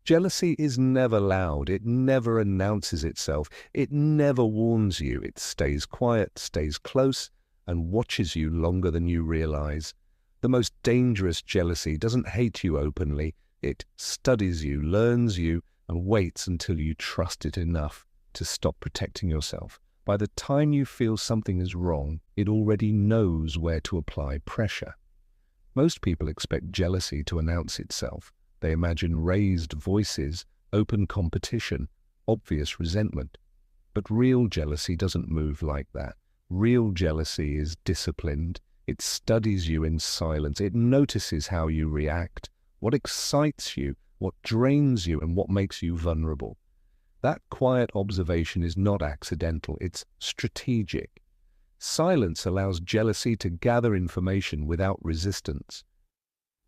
Jealousy is never loud. It never announces itself. It never warns you. It stays quiet, stays close, and watches you longer than you realize. The most dangerous jealousy doesn't hate you openly. It studies you, learns you, and waits until you trust it enough to stop protecting yourself. By the time you feel something is wrong, it already knows where to apply pressure. Most people expect jealousy to announce itself. They imagine raised voices, open competition, obvious resentment. But real jealousy doesn't move like that. Real jealousy is disciplined. It studies you in silence. It notices how you react, what excites you, what drains you, and what makes you vulnerable. That quiet observation is not accidental. It's strategic. Silence allows jealousy to gather information without resistance.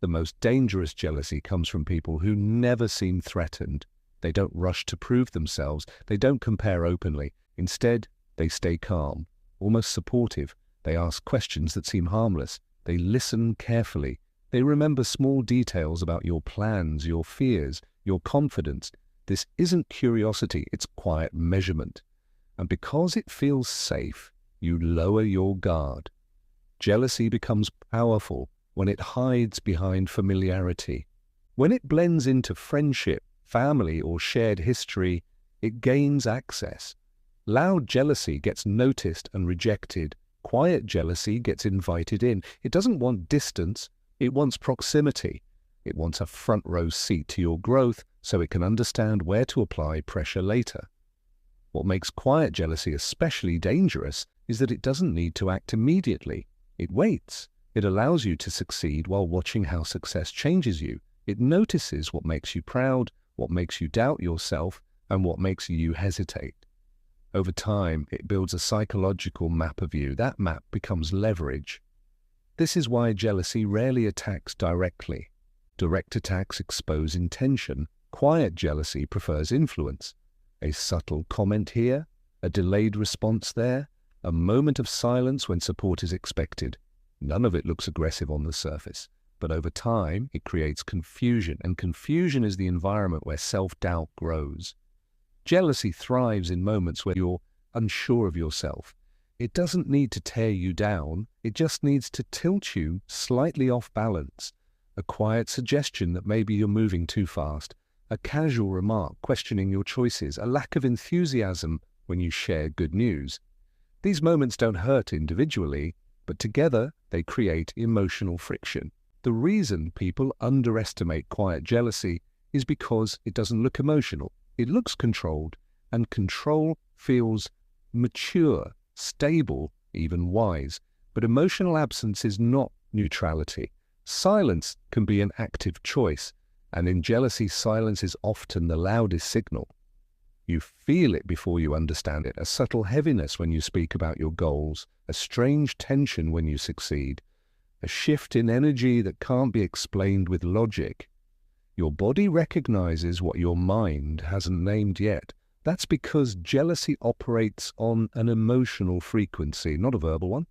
The most dangerous jealousy comes from people who never seem threatened. They don't rush to prove themselves. They don't compare openly. Instead, they stay calm, almost supportive. They ask questions that seem harmless. They listen carefully. They remember small details about your plans, your fears, your confidence. This isn't curiosity, it's quiet measurement. And because it feels safe, you lower your guard. Jealousy becomes powerful when it hides behind familiarity. When it blends into friendship, family, or shared history, it gains access. Loud jealousy gets noticed and rejected. Quiet jealousy gets invited in. It doesn't want distance, it wants proximity. It wants a front row seat to your growth so it can understand where to apply pressure later. What makes quiet jealousy especially dangerous is that it doesn't need to act immediately. It waits. It allows you to succeed while watching how success changes you. It notices what makes you proud, what makes you doubt yourself, and what makes you hesitate. Over time, it builds a psychological map of you. That map becomes leverage. This is why jealousy rarely attacks directly. Direct attacks expose intention. Quiet jealousy prefers influence. A subtle comment here, a delayed response there, a moment of silence when support is expected. None of it looks aggressive on the surface, but over time it creates confusion, and confusion is the environment where self-doubt grows. Jealousy thrives in moments where you're unsure of yourself. It doesn't need to tear you down, it just needs to tilt you slightly off balance. A quiet suggestion that maybe you're moving too fast, a casual remark questioning your choices, a lack of enthusiasm when you share good news. These moments don't hurt individually, but together they create emotional friction. The reason people underestimate quiet jealousy is because it doesn't look emotional. It looks controlled, and control feels mature, stable, even wise. But emotional absence is not neutrality. Silence can be an active choice, and in jealousy, silence is often the loudest signal. You feel it before you understand it, a subtle heaviness when you speak about your goals, a strange tension when you succeed, a shift in energy that can't be explained with logic. Your body recognizes what your mind hasn't named yet. That's because jealousy operates on an emotional frequency, not a verbal one.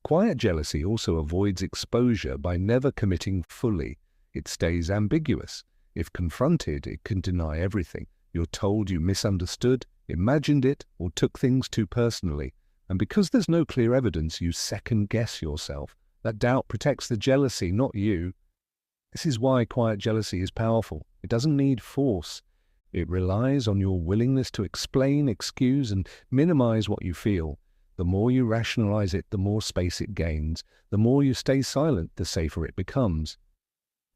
Quiet jealousy also avoids exposure by never committing fully. It stays ambiguous. If confronted, it can deny everything. You're told you misunderstood, imagined it, or took things too personally. And because there's no clear evidence, you second-guess yourself. That doubt protects the jealousy, not you. This is why quiet jealousy is powerful. It doesn't need force. It relies on your willingness to explain, excuse, and minimize what you feel. The more you rationalize it, the more space it gains. The more you stay silent, the safer it becomes.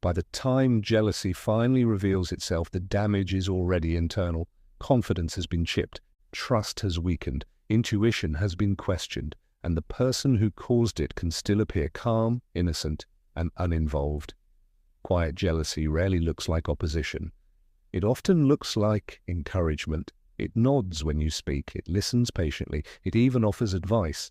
By the time jealousy finally reveals itself, the damage is already internal. Confidence has been chipped, trust has weakened, intuition has been questioned, and the person who caused it can still appear calm, innocent, and uninvolved. Quiet jealousy rarely looks like opposition. It often looks like encouragement. It nods when you speak, it listens patiently, it even offers advice.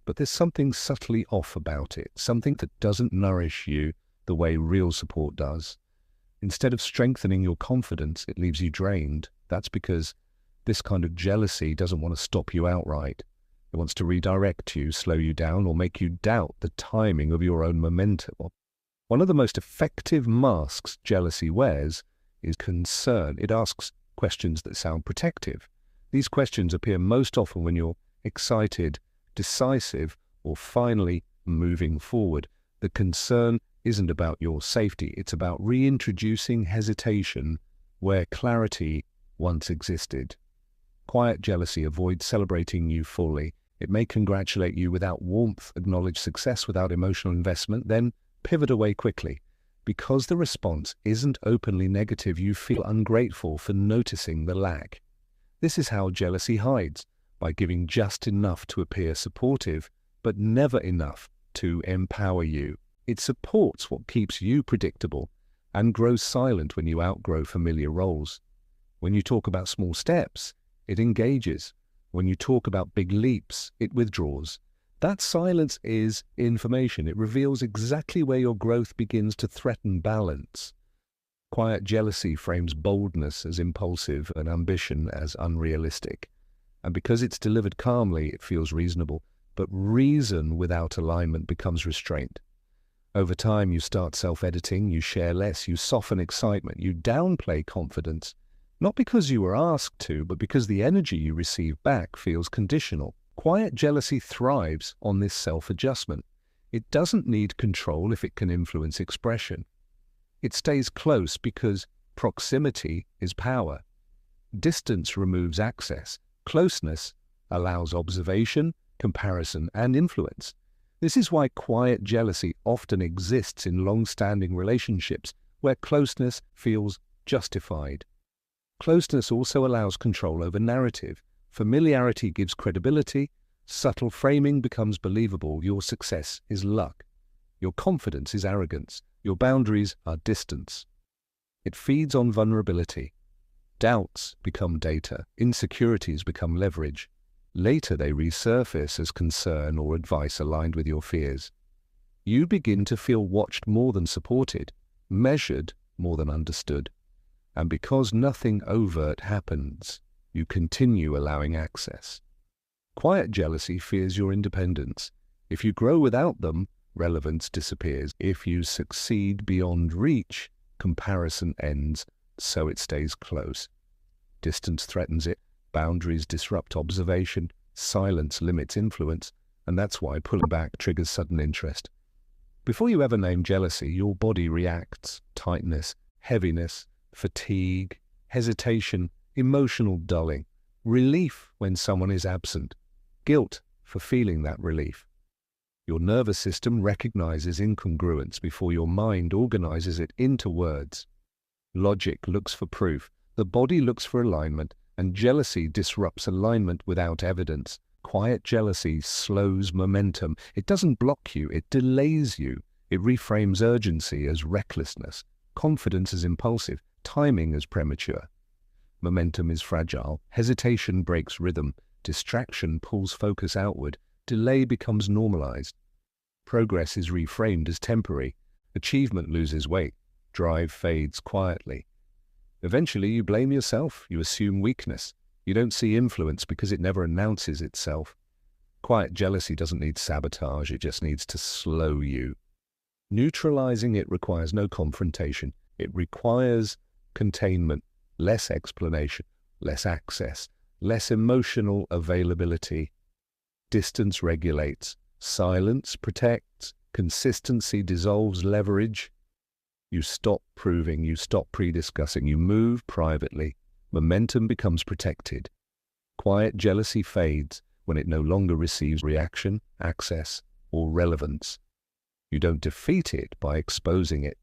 But there's something subtly off about it, something that doesn't nourish you the way real support does. Instead of strengthening your confidence, it leaves you drained. That's because this kind of jealousy doesn't want to stop you outright. It wants to redirect you, slow you down, or make you doubt the timing of your own momentum. One of the most effective masks jealousy wears is concern. It asks questions that sound protective. These questions appear most often when you're excited, decisive, or finally moving forward. The concern isn't about your safety. It's about reintroducing hesitation where clarity once existed. Quiet jealousy avoids celebrating you fully. It may congratulate you without warmth, acknowledge success without emotional investment, then pivot away quickly. Because the response isn't openly negative, you feel ungrateful for noticing the lack. This is how jealousy hides, by giving just enough to appear supportive, but never enough to empower you. It supports what keeps you predictable and grows silent when you outgrow familiar roles. When you talk about small steps, it engages. When you talk about big leaps, it withdraws. That silence is information. It reveals exactly where your growth begins to threaten balance. Quiet jealousy frames boldness as impulsive and ambition as unrealistic. And because it's delivered calmly, it feels reasonable. But reason without alignment becomes restraint. Over time, you start self-editing, you share less, you soften excitement, you downplay confidence, not because you were asked to, but because the energy you receive back feels conditional. Quiet jealousy thrives on this self-adjustment. It doesn't need control if it can influence expression. It stays close because proximity is power. Distance removes access. Closeness allows observation, comparison, and influence. This is why quiet jealousy often exists in long-standing relationships where closeness feels justified. Closeness also allows control over narrative. Familiarity gives credibility. Subtle framing becomes believable. Your success is luck. Your confidence is arrogance. Your boundaries are distance. It feeds on vulnerability. Doubts become data. Insecurities become leverage. Later they resurface as concern or advice aligned with your fears. You begin to feel watched more than supported, measured more than understood. And because nothing overt happens, you continue allowing access. Quiet jealousy fears your independence. If you grow without them, relevance disappears. If you succeed beyond reach, comparison ends, so it stays close. Distance threatens it. Boundaries disrupt observation, silence limits influence, and that's why pulling back triggers sudden interest. Before you ever name jealousy, your body reacts. Tightness, heaviness, fatigue, hesitation, emotional dulling, relief when someone is absent, guilt for feeling that relief. Your nervous system recognizes incongruence before your mind organizes it into words. Logic looks for proof, the body looks for alignment, and jealousy disrupts alignment without evidence. Quiet jealousy slows momentum. It doesn't block you, it delays you. It reframes urgency as recklessness, confidence as impulsive, timing as premature. Momentum is fragile. Hesitation breaks rhythm. Distraction pulls focus outward. Delay becomes normalized. Progress is reframed as temporary. Achievement loses weight. Drive fades quietly. Eventually, you blame yourself. You assume weakness. You don't see influence because it never announces itself. Quiet jealousy doesn't need sabotage. It just needs to slow you. Neutralizing it requires no confrontation. It requires containment, less explanation, less access, less emotional availability. Distance regulates. Silence protects. Consistency dissolves leverage. You stop proving, you stop pre-discussing, you move privately. Momentum becomes protected. Quiet jealousy fades when it no longer receives reaction, access, or relevance. You don't defeat it by exposing it.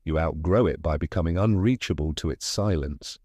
You outgrow it by becoming unreachable to its silence.